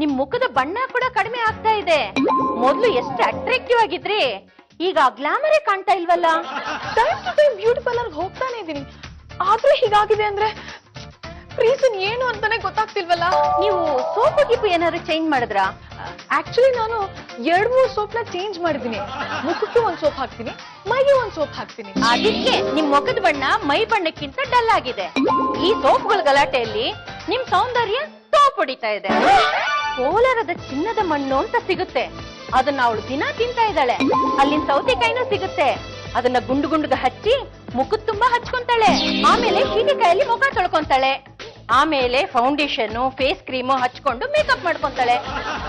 ನಿಮ್ ಮುಖದ ಬಣ್ಣ ಕೂಡ ಕಡಿಮೆ ಆಗ್ತಾ ಇದೆ. ಮೊದ್ಲು ಎಷ್ಟು ಅಟ್ರಾಕ್ಟಿವ್ ಆಗಿದ್ರಿ, ಈಗ ಗ್ಲಾಮರೇ ಕಾಣ್ತಾ ಇಲ್ವಲ್ಲ. ಬ್ಯೂಟಿ ಪಾರ್ಲರ್ ಹೋಗ್ತಾನೆ ಇದೀನಿ, ಆದ್ರೆ ಹೀಗಾಗಿದೆ ಅಂದ್ರೆ ರೀಸನ್ ಏನು ಅಂತಾನೆ ಗೊತ್ತಾಗ್ತಿಲ್ವಲ್ಲ. ನೀವು ಸೋಪು ಗಿಪ್ಪು ಏನಾದ್ರು ಚೇಂಜ್ ಮಾಡಿದ್ರಾ? ಆಕ್ಚುಲಿ ನಾನು 2-3 ಸೋಪ್ನ ಚೇಂಜ್ ಮಾಡಿದೀನಿ. ಮುಖಕ್ಕೆ ಒಂದ್ ಸೋಪ್ ಹಾಕ್ತೀನಿ, ಮೈಗೆ ಒಂದ್ ಸೋಪ್ ಹಾಕ್ತೀನಿ. ಅದಕ್ಕೆ ನಿಮ್ ಮುಖದ ಬಣ್ಣ ಮೈ ಬಣ್ಣಕ್ಕಿಂತ ಡಲ್ ಆಗಿದೆ. ಈ ಸೋಪ್ಗಳ ಗಲಾಟೆಯಲ್ಲಿ ನಿಮ್ ಸೌಂದರ್ಯ ಸೋಪ್ ಹೊಡಿತಾ ಇದೆ. ಕೋಲಾರದ ಚಿನ್ನದ ಮಣ್ಣು ಅಂತ ಸಿಗುತ್ತೆ, ಅದನ್ನ ಅವಳು ದಿನ ತಿಂತಾ ಇದ್ದಾಳೆ. ಅಲ್ಲಿನ ಸೌತೆಕಾಯಿನೂ ಸಿಗುತ್ತೆ, ಅದನ್ನ ಗುಂಡು ಗುಂಡುಗ ಹಚ್ಚಿ ಮುಖದ ತುಂಬಾ ಹಚ್ಕೊಂತಾಳೆ. ಆಮೇಲೆ ಸೀಗೆಕಾಯಲ್ಲಿ ಮುಖ ತೊಳ್ಕೊಂತಾಳೆ. ಆಮೇಲೆ ಫೌಂಡೇಶನ್, ಫೇಸ್ ಕ್ರೀಮು ಹಚ್ಕೊಂಡು ಮೇಕಪ್ ಮಾಡ್ಕೊಂತಾಳೆ.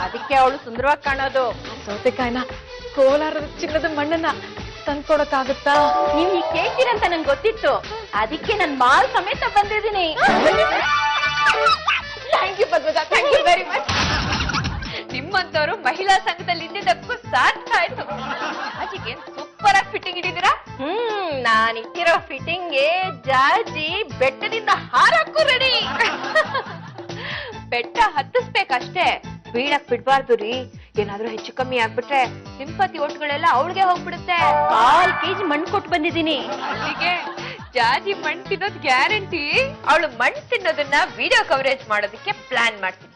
ಅದಕ್ಕೆ ಅವಳು ಸುಂದರವಾಗಿ ಕಾಣೋದು. ಸೌತೆಕಾಯಿನ, ಕೋಲಾರದ ಚಿನ್ನದ ಮಣ್ಣನ್ನ ತಂದ್ಕೊಡಕ್ಕಾಗುತ್ತಾ? ನೀವು ಈ ಕೇಳ್ತೀರಂತ ನಂಗೆ ಗೊತ್ತಿತ್ತು, ಅದಕ್ಕೆ ನನ್ ಮಾಲ್ ಸಮೇತ ಬಂದಿದ್ದೀನಿ. Thank you Padmaja, thank you very much. ನಿಮ್ಮಂತವ್ರು ಮಹಿಳಾ ಸಂಘದಲ್ಲಿ ಇದ್ದಿದ್ದಕ್ಕೂ ಸಾರ್ಥಕ ಆಯ್ತು. ಅದಕ್ಕೆ ಸೂಪರ್ ಆಗಿ ಫಿಟ್ಟಿಂಗ್ ಇಟ್ಟಿದ್ದೀರಾ. ನಾನಿಟ್ಟಿರೋ ಫಿಟ್ಟಿಂಗ್ಗೆ ಜಾಜಿ ಬೆಟ್ಟದಿಂದ ಹಾರಕ್ಕೂ ರೆಡಿ. ಬೆಟ್ಟ ಹತ್ತಿಸ್ಬೇಕಷ್ಟೇ, ಬೀಳಕ್ ಬಿಡ್ಬಾರ್ದು ರೀ. ಏನಾದ್ರೂ ಹೆಚ್ಚು ಕಮ್ಮಿ ಆಗ್ಬಿಟ್ರೆ ಸಿಂಪತಿ ಓಟ್ಗಳೆಲ್ಲ ಅವಳಿಗೆ ಹೋಗ್ಬಿಡುತ್ತೆ. 1/4 kg ಮಣ್ಣು ಕೊಟ್ಟು ಬಂದಿದ್ದೀನಿ. ಅಲ್ಲಿಗೆ ಜಾಜಿ ಮಣ್ಣು ತಿನ್ನೋದ್ ಗ್ಯಾರಂಟಿ. ಅವಳು ಮಣ್ಣು ತಿನ್ನೋದನ್ನ ವಿಡಿಯೋ ಕವರೇಜ್ ಮಾಡೋದಕ್ಕೆ ಪ್ಲಾನ್ ಮಾಡ್ತೀನಿ.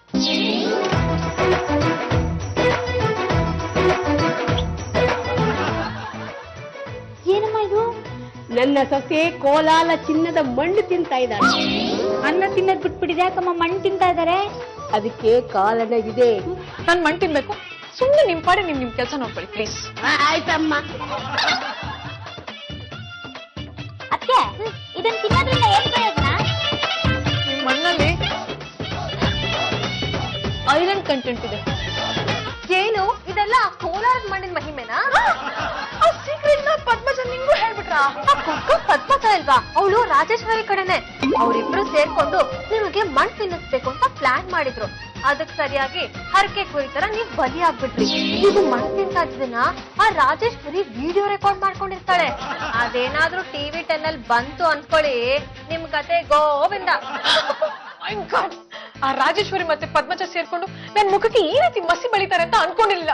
ಏನಮ್ಮ ಇದು? ನನ್ನ ಸೊಸೆ ಕೋಲಾಲ ಚಿನ್ನದ ಮಣ್ಣು ತಿಂತಾ ಇದ್ದಾಳೆ. ಅನ್ನ ತಿನ್ನೋದ್ ಬಿಟ್ಬಿಟ್ಟಿದೆ, ಯಾಕಮ್ಮ ಮಣ್ಣು ತಿಂತಾ ಇದ್ದಾರೆ? ಅದಕ್ಕೆ ಕಾರಣ ಇದೆ. ನಾನ್ ಮಣ್ಣು ತಿನ್ಬೇಕು, ಸುಮ್ಮನೆ ನಿಮ್ ಪಾಡಿ ನಿಮ್ ಕೆಲಸ ನೋಡ್ಕೊಳ್ಳಿ ಪ್ಲೀಸ್. ಆಯ್ತಮ್ಮ. ಅತ್ತೆ, ಇದನ್ನ ತಿನ್ನೋದ್ರಿಂದ ಏನ್ ಪ್ರಯೋಜನ? ಮಣ್ಣಲ್ಲಿ ಐರನ್ ಕಂಟೆಂಟ್ ಇದೆ. ಏನು ಇದೆಲ್ಲ ಕೋಲಾರದ ಮಣ್ಣಿನ ಮಹಿಮೆನಾ? ಪದ್ಮಜ ನಿಂಗೂ ಹೇಳ್ಬಿಟ್ರಾ? ಪದ್ಮಜ ಇಲ್ವಾ, ಅವಳು ರಾಜೇಶ್ವರಿ ಕಡೆನೆ. ಅವರಿಬ್ರು ಸೇರ್ಕೊಂಡು ನಿಮಗೆ ಮಣ್ಣು ತಿನ್ನಿಸ್ಬೇಕು ಅಂತ ಪ್ಲಾನ್ ಮಾಡಿದ್ರು. ಅದಕ್ ಸರಿಯಾಗಿ ಹರಕೆ ಕುರಿತರ ನೀವ್ ಬಲಿ ಆಗ್ಬಿಟ್ರಿ. ಇದು ಮಣ್ಣು ತಿಂತಾ ಇದ್ದನ್ನ ಆ ರಾಜೇಶ್ವರಿ ವಿಡಿಯೋ ರೆಕಾರ್ಡ್ ಮಾಡ್ಕೊಂಡಿರ್ತಾಳೆ. ಅದೇನಾದ್ರೂ ಟಿವಿ 10 ಅಲ್ಲಿ ಬಂತು ಅನ್ಕೊಳ್ಳಿ, ನಿಮ್ ಕತೆ ಗೋವಿಂದ. ಆ ರಾಜೇಶ್ವರಿ ಮತ್ತೆ ಪದ್ಮಜ ಸೇರ್ಕೊಂಡು ನನ್ ಮುಖಕ್ಕೆ ಈ ರೀತಿ ಮಸಿ ಬಳಿತಾರೆ ಅಂತ ಅನ್ಕೊಂಡಿರ್ಲಿಲ್ಲ.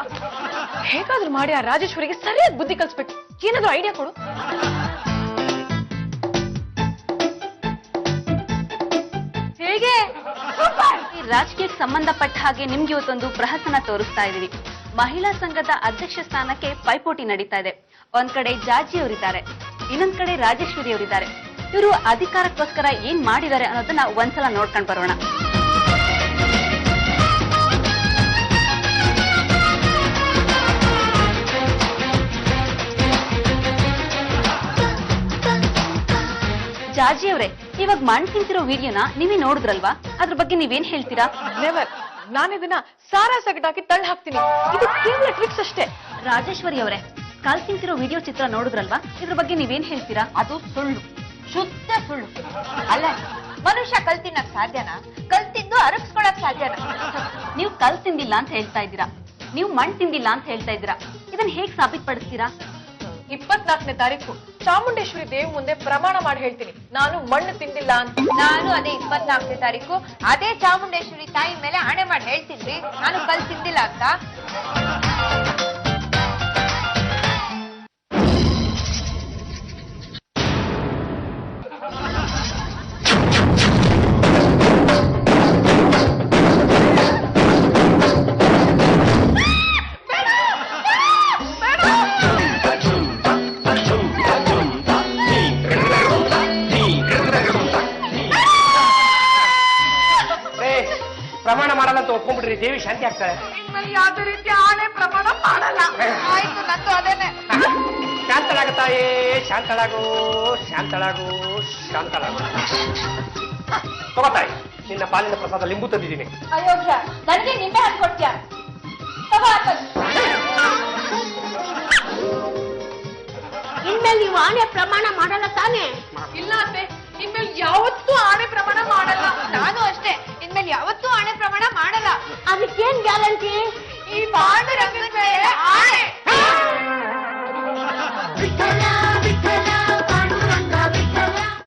ಹೇಗಾದ್ರೂ ಮಾಡಿ ಆ ರಾಜೇಶ್ವರಿಗೆ ಸರಿಯಾಗಿ ಬುದ್ಧಿ ಕಲಿಸ್ಬೇಕು. ಏನಾದ್ರೂ ಐಡಿಯಾ ಕೊಡು. ಹೇಗೆ? ಈ ರಾಜಕೀಯಕ್ಕೆ ಸಂಬಂಧಪಟ್ಟ ಹಾಗೆ ನಿಮ್ಗೆ ಇವತ್ತೊಂದು ಪ್ರಹಸನ ತೋರಿಸ್ತಾ ಇದೀವಿ. ಮಹಿಳಾ ಸಂಘದ ಅಧ್ಯಕ್ಷ ಸ್ಥಾನಕ್ಕೆ ಪೈಪೋಟಿ ನಡೀತಾ ಇದೆ. ಒಂದ್ ಕಡೆ ಜಾಜಿ ಅವರಿದ್ದಾರೆ, ಇನ್ನೊಂದ್ ಕಡೆ ರಾಜೇಶ್ವರಿ ಅವರಿದ್ದಾರೆ. ಇವರು ಅಧಿಕಾರಕ್ಕೋಸ್ಕರ ಏನ್ ಮಾಡಿದ್ದಾರೆ ಅನ್ನೋದನ್ನ ಒಂದ್ಸಲ ನೋಡ್ಕೊಂಡ್ ಬರೋಣ. ಜಾಜಿ ಅವರೇ, ಇವಾಗ ಮಣ್ಣು ತಿಂತಿರೋ ವಿಡಿಯೋನ ನೀವೇ ನೋಡಿದ್ರಲ್ವಾ, ಅದ್ರ ಬಗ್ಗೆ ನೀವೇನ್ ಹೇಳ್ತೀರಾ? ನೆವರ್. ನಾನು ಇದನ್ನ ಸಾರಾ ಸಗಟಾಕಿ ತಳ್ಳಿ ಹಾಕ್ತೀನಿ. ಇದು ಕೇವಲ ಟ್ರಿಕ್ಸ್ ಅಷ್ಟೇ. ರಾಜೇಶ್ವರಿ ಅವರೇ, ಕಲ್ ತಿಂತಿರೋ ವಿಡಿಯೋ ಚಿತ್ರ ನೋಡಿದ್ರಲ್ವಾ, ಇದ್ರ ಬಗ್ಗೆ ನೀವೇನ್ ಹೇಳ್ತೀರಾ? ಅದು ಸುಳ್ಳು, ಶುದ್ಧ ಸುಳ್ಳು. ಅಲ್ಲ, ಮನುಷ್ಯ ಕಲ್ ತಿನ್ನಕ್ ಸಾಧ್ಯನಾ? ಕಲ್ ತಿಂದು ಅರಗಿಸ್ಕೊಳಕ್ ಸಾಧ್ಯನಾ? ನೀವು ಕಲ್ ತಿಂದಿಲ್ಲ ಅಂತ ಹೇಳ್ತಾ ಇದ್ದೀರಾ, ನೀವು ಮಣ್ಣು ತಿಂದಿಲ್ಲ ಅಂತ ಹೇಳ್ತಾ ಇದ್ದೀರಾ. ಇದನ್ನ ಹೇಗ್ ಸಾಬೀತುಪಡಿಸ್ತೀರಾ? 24ನೇ ತಾರೀಕು ಚಾಮುಂಡೇಶ್ವರಿ ದೇವಿ ಮುಂದೆ ಪ್ರಮಾಣ ಮಾಡಿ ಹೇಳ್ತೀನಿ, ನಾನು ಮಣ್ಣು ತಿಂದಿಲ್ಲ ಅಂತ. ನಾನು ಅದೇ 24ನೇ ತಾರೀಕು ಅದೇ ಚಾಮುಂಡೇಶ್ವರಿ ತಾಯಿ ಮೇಲೆ ಹಣೆ ಮಾಡಿ ಹೇಳ್ತೀನಿ, ನಾನು ಕಲ್ ತಿಂದಿಲ್ಲ ಅಂತ. ಪ್ರಮಾಣ ಮಾಡಲ್ಲ ಅಂತ ಒಪ್ಕೊಂಡ್ಬಿಟ್ರಿ, ದೇವಿ ಶಾಂತಿ ಆಗ್ತಾಳೆ. ಯಾವುದೇ ರೀತಿ ಆಣೆ ಪ್ರಮಾಣ ಮಾಡಲ್ಲ. ಆಯ್ತು, ನಂದು ಅದೇನೆ. ಶಾಂತಳಾಗುತ್ತಾಯೇ, ಶಾಂತಳಾಗು, ಶಾಂತಳಾಗು, ಶಾಂತಳಾಗು. ತಗೋತಾಯಿ, ನಿನ್ನ ಪಾಲಿನ ಪ್ರಸಾದ ಲಿಂಬು ತಂದಿದ್ದೀನಿ. ಅಯೋಗ್ಯ, ನನಗೆ ನಿಂಬೆ ಹಾಕೊಡ್ತೀಯ? ಇನ್ಮೇಲೆ ನೀವು ಆಣೆ ಪ್ರಮಾಣ ಮಾಡಲ್ಲ ತಾನೇ? ಇಲ್ಲ ಅತ್ತೆ,